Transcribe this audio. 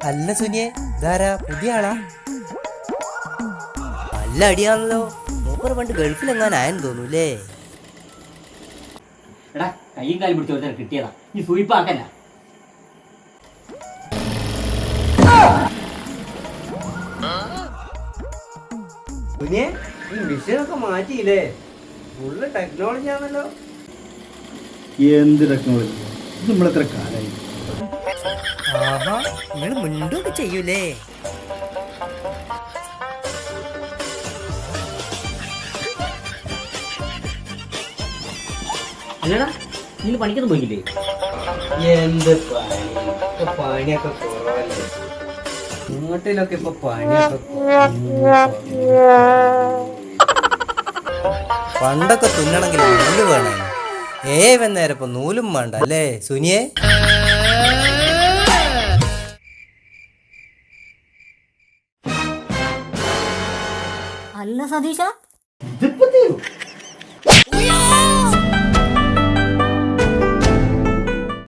അല്ല സുനിയെ, ഇതാരാ? പുതിയ ആളാ? നല്ല അടിയാണല്ലോ. മൂപ്പർ പണ്ട് ഗൾഫിലെങ്ങാനായെന്ന് തോന്നൂല്ലേ? എടാ കയ്യും കാലും പിടിച്ച് ഒരുത്തരം കിട്ടിയതാ, നീ സൂയിപ്പാക്കല്ല. സുനിയെ, ഈ മിഷനൊക്കെ മാറ്റിയില്ലേ? ഫുള്ള് ടെക്നോളജി ആണല്ലോ. എന്ത് ടെക്നോളജി? ഇത് നമ്മളെത്ര കാലായി? ആഹാ, നിങ്ങൾ മുണ്ടൊക്കെ ചെയ്യൂലേ? അല്ലടാ, നീ പണിക്കൊന്നും പോയില്ലേ? എന്ത് പണി, ഇപ്പൊ പണിയൊക്കെ കുറവല്ലേ? ഇങ്ങോട്ടിലൊക്കെ ഇപ്പൊ പണിയൊക്കെ പണ്ടൊക്കെ തുന്നണമെങ്കിൽ നൂല് വേണം. വന്നേരം ഇപ്പൊ നൂലും വേണ്ട അല്ലേ സുനിയെ? അല്ല സതീശ, ഇതിപ്പോ തീരും.